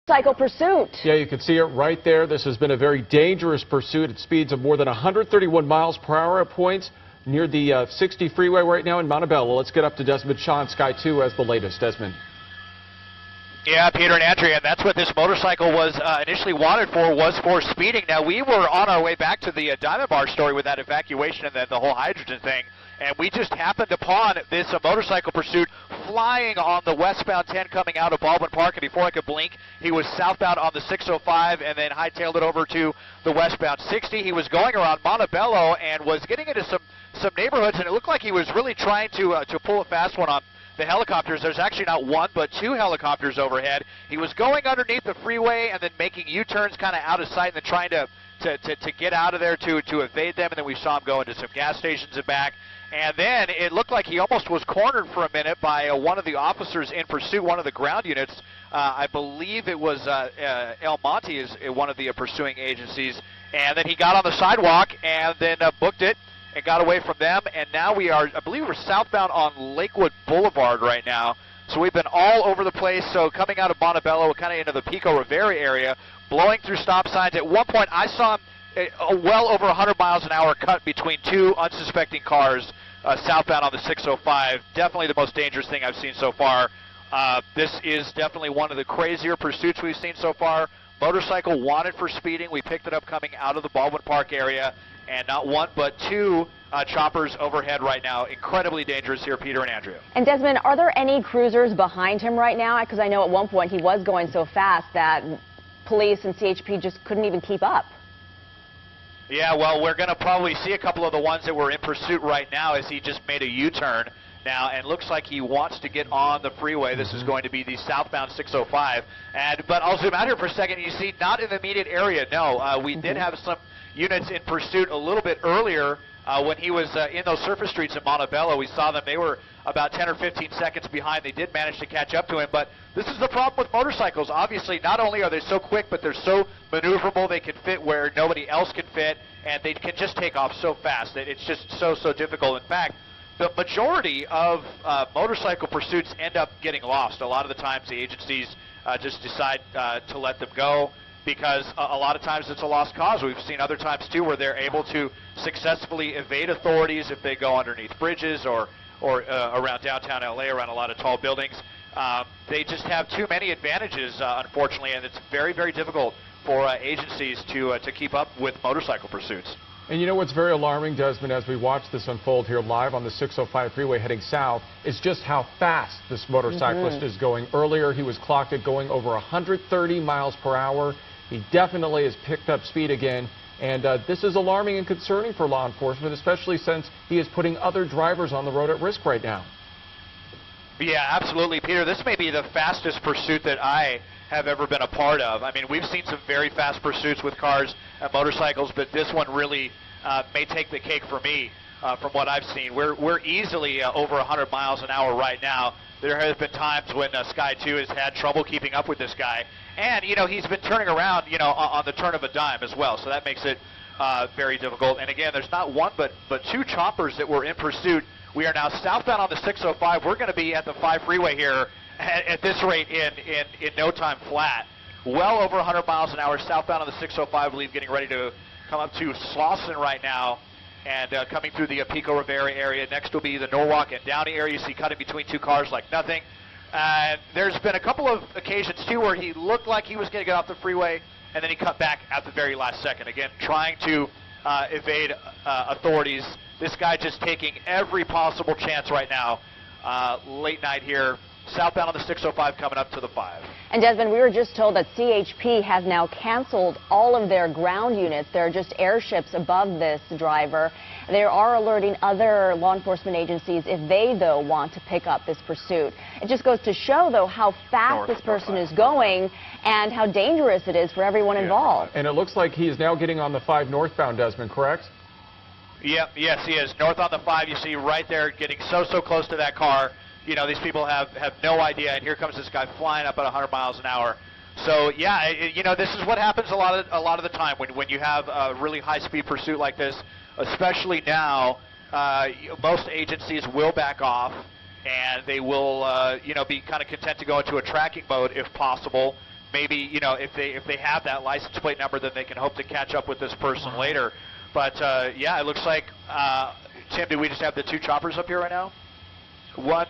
Motorcycle pursuit. Yeah, you can see it right there. This has been a very dangerous pursuit at speeds of more than 131 miles per hour at points near the 60 freeway right now in Montebello. Let's get up to Desmond Shaw in Sky 2 as the latest. Desmond. Yeah, Peter and Andrea, and that's what this motorcycle was initially wanted for, was for speeding. Now, we were on our way back to the Diamond Bar story with that evacuation and the whole hydrogen thing, and we just happened upon this motorcycle pursuit flying on the westbound 10 coming out of Baldwin Park, and before I could blink, he was southbound on the 605 and then hightailed it over to the westbound 60. He was going around Montebello and was getting into some neighborhoods, and it looked like he was really trying to pull a fast one on the helicopters. There's actually not one, but two helicopters overhead. He was going underneath the freeway and then making U-turns kind of out of sight and then trying to get out of there to evade them, and then we saw him go into some gas stations and back. And then it looked like he almost was cornered for a minute by one of the officers in pursuit, one of the ground units. I believe it was El Monte is one of the pursuing agencies. And then he got on the sidewalk and then booked it and got away from them. And now we are, I believe we're southbound on Lakewood Boulevard right now. So we've been all over the place. So coming out of Montebello, kind of into the Pico Rivera area, blowing through stop signs. At one point, I saw him well over 100 miles an hour cut between two unsuspecting cars southbound on the 605. Definitely the most dangerous thing I've seen so far. This is definitely one of the crazier pursuits we've seen so far. Motorcycle wanted for speeding. We picked it up coming out of the Baldwin Park area, and not one but two choppers overhead right now. Incredibly dangerous here, Peter and Andrea. And Desmond, are there any cruisers behind him right now? Because I know at one point he was going so fast that police and CHP just couldn't even keep up. Yeah, well, we're going to probably see a couple of the ones that were in pursuit right now as he just made a U-turn now, and looks like he wants to get on the freeway. This is going to be the southbound 605. But I'll zoom out here for a second. You see, not in the immediate area, no. We did have some units in pursuit a little bit earlier when he was in those surface streets in Montebello. We saw them. They were about 10 or 15 seconds behind. They did manage to catch up to him, but this is the problem with motorcycles. Obviously, not only are they so quick, but they're so maneuverable. They can fit where nobody else can fit, and they can just take off so fast. It's just so difficult. In fact, the majority of motorcycle pursuits end up getting lost. A lot of the times the agencies just decide to let them go, because a lot of times it's a lost cause. We've seen other times too where they're able to successfully evade authorities if they go underneath bridges or around downtown LA, around a lot of tall buildings. They just have too many advantages, unfortunately, and it's very difficult for agencies to keep up with motorcycle pursuits. And you know what's very alarming, Desmond, as we watch this unfold here live on the 605 freeway heading south, is just how fast this motorcyclist is going. Earlier, he was clocked at going over 130 miles per hour. He definitely has picked up speed again. And this is alarming and concerning for law enforcement, especially since he is putting other drivers on the road at risk right now. Yeah, absolutely, Peter. This may be the fastest pursuit that I have ever been a part of. I mean, we've seen some very fast pursuits with cars and motorcycles, but this one really may take the cake for me from what I've seen. We're easily over 100 miles an hour right now. There have been times when Sky 2 has had trouble keeping up with this guy. And, you know, he's been turning around, you know, on the turn of a dime as well. So that makes it very difficult. And again, there's not one but two choppers that were in pursuit. We are now southbound on the 605. We're going to be at the 5 freeway here at this rate in no time flat. Well over 100 miles an hour southbound on the 605, I believe, getting ready to come up to Slauson right now. And coming through the Pico Rivera area. Next will be the Norwalk and Downey area. You see cutting between two cars like nothing. There's been a couple of occasions, too, where he looked like he was going to get off the freeway, and then he cut back at the very last second. Again, trying to evade authorities. This guy just taking every possible chance right now. Late night here. Southbound on the 605 coming up to the 5. And Desmond, we were just told that CHP has now canceled all of their ground units. There are just airships above this driver. They are alerting other law enforcement agencies if they, though, want to pick up this pursuit. It just goes to show, though, how fast this person is going and how dangerous it is for everyone involved. And it looks like he is now getting on the 5 northbound, Desmond, correct? Yep, yes, he is. North on the 5, you see right there, getting so close to that car. You know, these people have no idea, and here comes this guy flying up at 100 miles an hour. So, yeah, you know, this is what happens a lot of the time when you have a really high-speed pursuit like this, especially now. Most agencies will back off, and they will, you know, be kind of content to go into a tracking mode if possible, maybe, you know, if they have that license plate number, then they can hope to catch up with this person later. But yeah, it looks like Tim, do we just have the 2 choppers up here right now? One.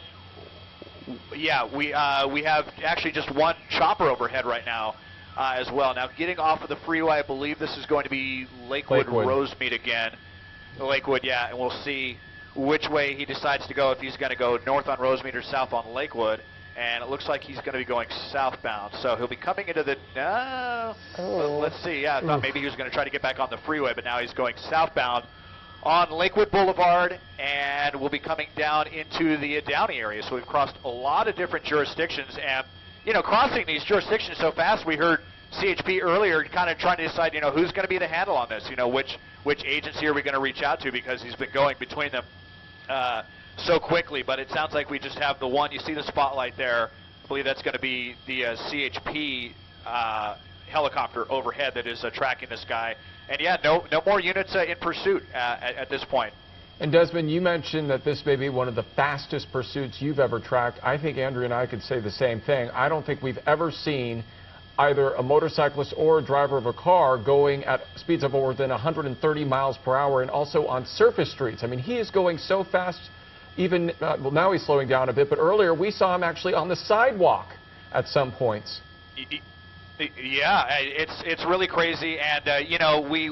Yeah, we have actually just 1 chopper overhead right now as well. Now getting off of the freeway, I believe this is going to be Lakewood. Rosemead again. Lakewood, yeah, and we'll see which way he decides to go, if he's going to go north on Rosemead or south on Lakewood. And it looks like he's going to be going southbound. So he'll be coming into the, let's see, yeah, I thought maybe he was going to try to get back on the freeway, but now he's going southbound on Lakewood Boulevard, and we'll be coming down into the Downey area. So we've crossed a lot of different jurisdictions, and, you know, crossing these jurisdictions so fast, we heard CHP earlier kind of trying to decide, you know, who's going to be the handle on this, you know, which agency are we going to reach out to, because he's been going between them so quickly. But it sounds like we just have the one. You see the spotlight there. I believe that's going to be the CHP helicopter overhead that is tracking this guy. And yeah, no more units in pursuit at this point. And Desmond, you mentioned that this may be one of the fastest pursuits you've ever tracked. I think Andrea and I could say the same thing. I don't think we've ever seen either a motorcyclist or a driver of a car going at speeds of more than 130 miles per hour, and also on surface streets. I mean, he is going so fast, even, well, now he's slowing down a bit, but earlier we saw him actually on the sidewalk at some points. Yeah, it's really crazy, and you know, we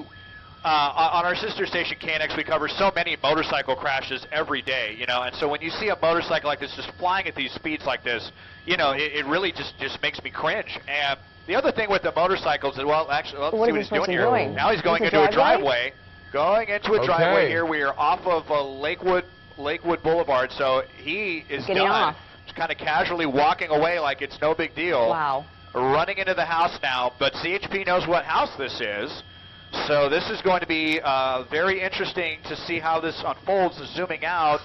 on our sister station KNX, we cover so many motorcycle crashes every day, you know, and so when you see a motorcycle like this just flying at these speeds like this, you know, it really just makes me cringe. And the other thing with the motorcycles is, well, actually, let's see what he's doing here. Now he's going into a driveway. Going into a driveway here. We are off of Lakewood Boulevard, so he is done. Just kind of casually walking away like it's no big deal. Wow. Running into the house now, but CHP knows what house this is. So this is going to be very interesting to see how this unfolds. Zooming out,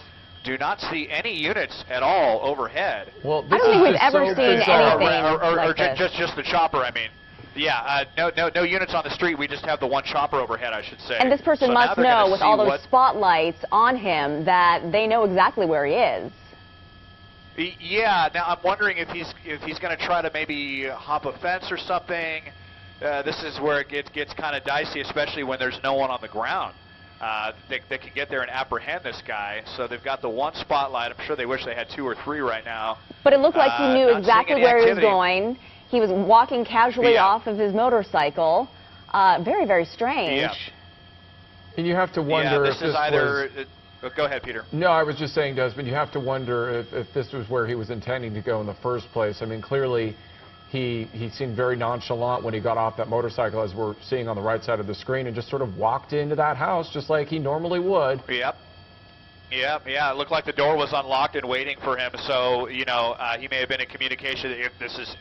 do not see any units at all overhead. Well, I don't think we've ever seen anything like this. Just the chopper, I mean. Yeah, no units on the street. We just have the 1 chopper overhead, I should say. And this person must know, with all those spotlights on him, that they know exactly where he is. Yeah, now I'm wondering if he's going to try to maybe hop a fence or something. This is where it gets kind of dicey, especially when there's no one on the ground that can get there and apprehend this guy. So they've got the 1 spotlight. I'm sure they wish they had 2 or 3 right now. But it looked like he knew exactly where he was going. He was walking casually off of his motorcycle. Very, very strange. Yeah. And you have to wonder if this is either... Go ahead, Peter. No, I was just saying, Desmond, you have to wonder if this was where he was intending to go in the first place. I mean, clearly he seemed very nonchalant when he got off that motorcycle, as we're seeing on the right side of the screen, and just sort of walked into that house just like he normally would. Yep. Yeah, it looked like the door was unlocked and waiting for him. So, you know, he may have been in communication if this is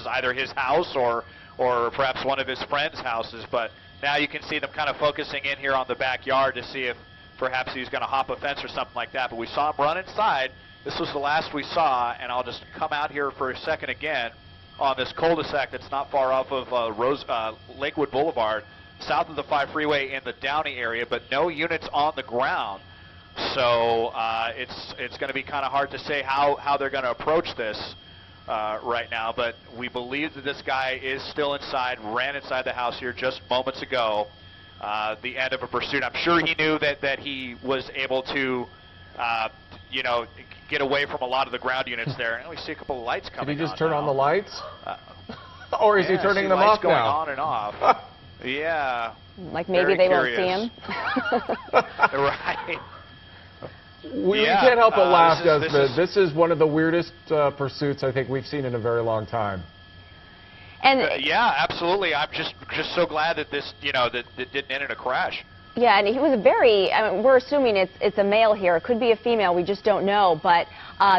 either his house or perhaps one of his friends' houses. But now you can see them kind of focusing in here on the backyard to see if perhaps he's going to hop a fence or something like that. But we saw him run inside. This was the last we saw, and I'll just come out here for a second again on this cul-de-sac that's not far off of Lakewood Boulevard, south of the 5 freeway in the Downey area, but no units on the ground. So it's going to be kind of hard to say how they're going to approach this right now, but we believe that this guy is still inside, ran inside the house here just moments ago. The end of a pursuit. I'm sure he knew that he was able to, you know, get away from a lot of the ground units there. And we see a couple of lights coming on. Did he just turn now. On the lights? Or is he turning them off going now? On and off. Yeah. Like maybe they won't see him. Right. We can't help but laugh, Desmond. This is one of the weirdest pursuits I think we've seen in a very long time. And yeah, absolutely. I'm just so glad that this, you know, that didn't end in a crash. yeah, and he was a very, I mean, we're assuming it's a male here. It could be a female. We just don't know. But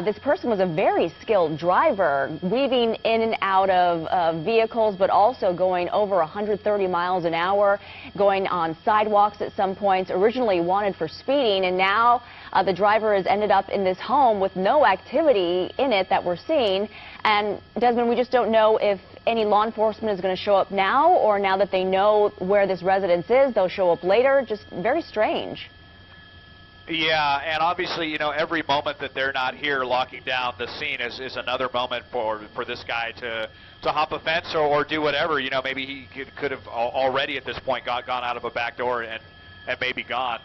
this person was a very skilled driver, weaving in and out of vehicles, but also going over 130 miles an hour, going on sidewalks at some points, originally wanted for speeding, and now the driver has ended up in this home with no activity in it that we're seeing. And Desmond, we just don't know if any law enforcement is going to show up now, or now that they know where this residence is, they'll show up later. Just very strange. Yeah, and obviously, every moment that they're not here locking down the scene is another moment for this guy to hop a fence or do whatever. Maybe he could have already at this point gone out of a back door and maybe gone.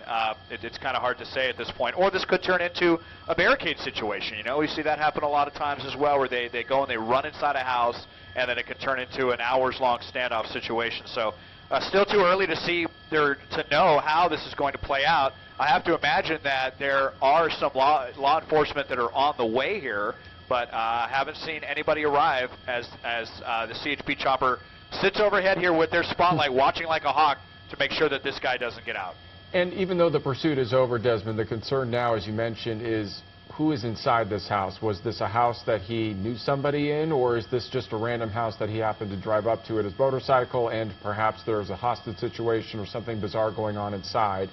It's kind of hard to say at this point. Or this could turn into a barricade situation. We see that happen a lot of times as well, where they go and they run inside a house, and then it could turn into an hours-long standoff situation. So still too early to know how this is going to play out. I have to imagine that there are some law enforcement that are on the way here, but haven't seen anybody arrive as the CHP chopper sits overhead here with their spotlight, watching like a hawk to make sure that this guy doesn't get out. And even though the pursuit is over, Desmond, the concern now, as you mentioned, is who is inside this house. Was this a house that he knew somebody in, or is this just a random house that he happened to drive up to at his motorcycle, and perhaps there's a hostage situation or something bizarre going on inside?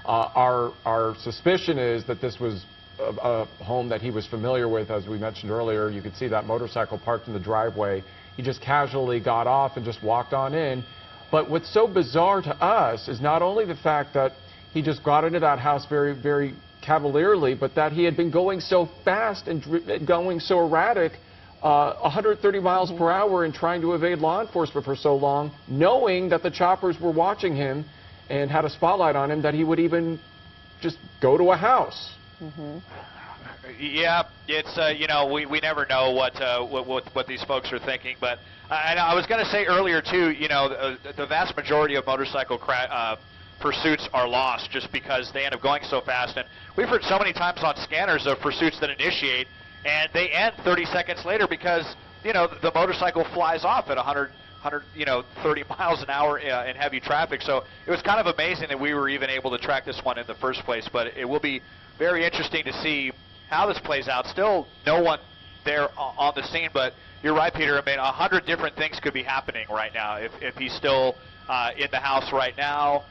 Our suspicion is that this was a home that he was familiar with. As we mentioned earlier, you could see that motorcycle parked in the driveway. He just casually got off and just walked on in. But what's so bizarre to us is not only the fact that he just got into that house very, very cavalierly, but that he had been going so fast and going so erratic, 130 miles per hour, and trying to evade law enforcement for so long, knowing that the choppers were watching him and had a spotlight on him, that he would even just go to a house. Yeah, it's we never know what these folks are thinking, but I was going to say earlier too, the vast majority of motorcycle pursuits are lost just because they end up going so fast, and we've heard so many times on scanners of pursuits that initiate and they end 30 seconds later because the motorcycle flies off at 130 miles an hour in heavy traffic. So it was kind of amazing that we were even able to track this one in the first place, but it will be very interesting to see how this plays out. Still no one there on the scene, but you're right, Peter. I mean, 100 different things could be happening right now. If he's still in the house right now,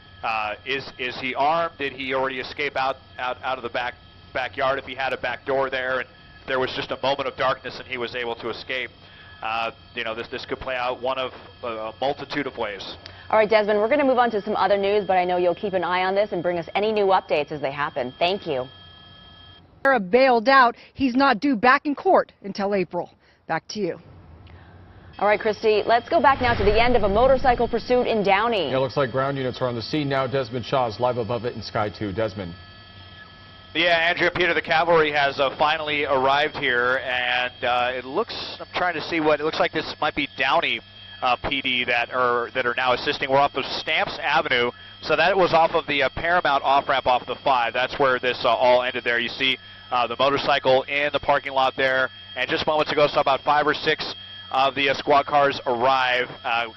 is he armed? Did he already escape out of the backyard if he had a back door there and there was just a moment of darkness and he was able to escape? This could play out one of a multitude of ways. All right, Desmond, we're going to move on to some other news, but I know you'll keep an eye on this and bring us any new updates as they happen. Thank you. Bailed out. He's not due back in court until April. Back to you. All right, Christy, let's go back now to the end of a motorcycle pursuit in Downey. It looks like ground units are on the scene now. Desmond Shaw is live above it in Sky 2. Desmond. Yeah, Andrea, Peter, the cavalry has finally arrived here, and it looks, I'm trying to see it looks like this might be Downey PD that are now assisting. We're off of Stamps Avenue, so that was off of the Paramount off-ramp off the 5. That's where this all ended there. You see the motorcycle in the parking lot there, and just moments ago, saw about 5 or 6 of the squad cars arrive,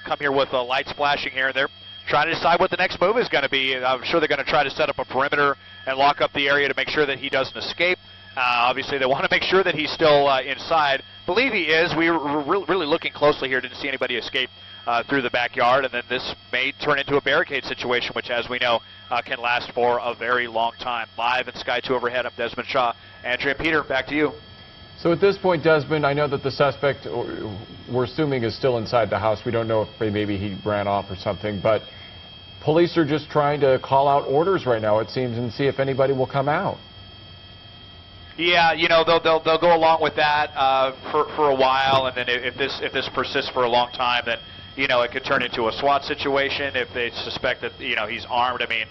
come here with lights flashing here, and they're trying to decide what the next move is going to be. I'm sure they're going to try to set up a perimeter and lock up the area to make sure that he doesn't escape. Obviously, they want to make sure that he's still inside. Believe he is. We were really looking closely here. Didn't see anybody escape through the backyard, and then this may turn into a barricade situation, which, as we know, can last for a very long time. Live in Sky 2 overhead, I'm Desmond Shaw. Andrea and Peter, back to you. So at this point, Desmond, I know that the suspect, we're assuming, is still inside the house. We don't know if maybe he ran off or something, but police are just trying to call out orders right now, it seems, and see if anybody will come out. Yeah, they'll go along with that for a while, and then if this persists for a long time, then it could turn into a SWAT situation if they suspect that he's armed. I mean,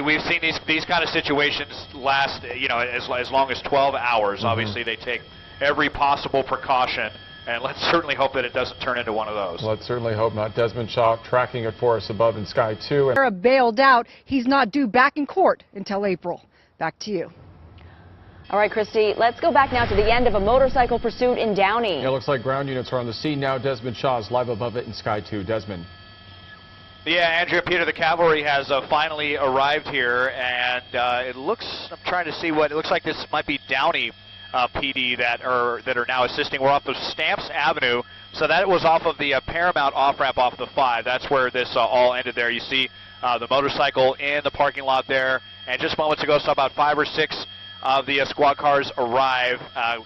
we've seen these kind of situations last as long as 12 hours. Obviously, they take every possible precaution, and let's certainly hope that it doesn't turn into one of those. Let's certainly hope not. Desmond Shaw tracking it for us above in Sky 2. Bailed out. He's not due back in court until April. Back to you. All right, Christy, let's go back now to the end of a motorcycle pursuit in Downey. It looks like ground units are on the scene now. Desmond Shaw is live above it in Sky 2. Desmond. Yeah, Andrea, Peter, the cavalry has finally arrived here, and it looks, I'm trying to see it looks like this might be Downey PD that are now assisting. We're off of Stamps Avenue, so that was off of the Paramount off-ramp off the 5. That's where this all ended there. You see the motorcycle in the parking lot there, and just moments ago, saw about 5 or 6 of the squad cars arrive,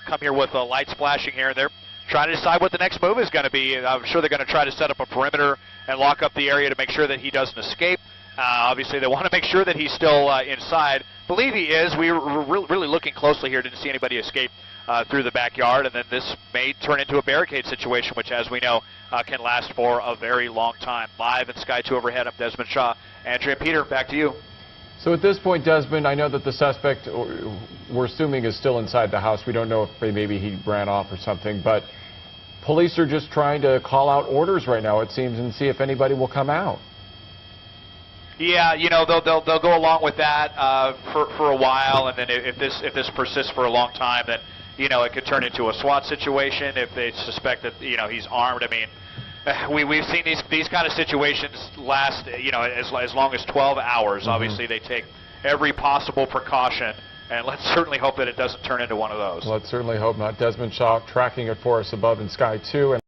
come here with lights flashing here, and they're trying to decide what the next move is going to be. I'm sure they're going to try to set up a perimeter and lock up the area to make sure that he doesn't escape. Obviously, they want to make sure that he's still inside. Believe he is. We were really looking closely here. Didn't see anybody escape through the backyard, and then this may turn into a barricade situation, which, as we know, can last for a very long time. Live in Sky 2 overhead, I'm Desmond Shaw. Andrea, Peter, back to you. So at this point, Desmond, I know that the suspect, we're assuming, is still inside the house. We don't know if maybe he ran off or something, but police are just trying to call out orders right now, it seems, and see if anybody will come out. Yeah, you know, they'll go along with that for a while, and then if this persists for a long time, then, you know, it could turn into a SWAT situation if they suspect that, you know, he's armed. I mean, we've seen these kind of situations last, you know, as long as 12 hours. Mm-hmm. Obviously, they take every possible precaution, and let's certainly hope that it doesn't turn into one of those. Let's certainly hope not. Desmond Shaw tracking it for us above in Sky 2.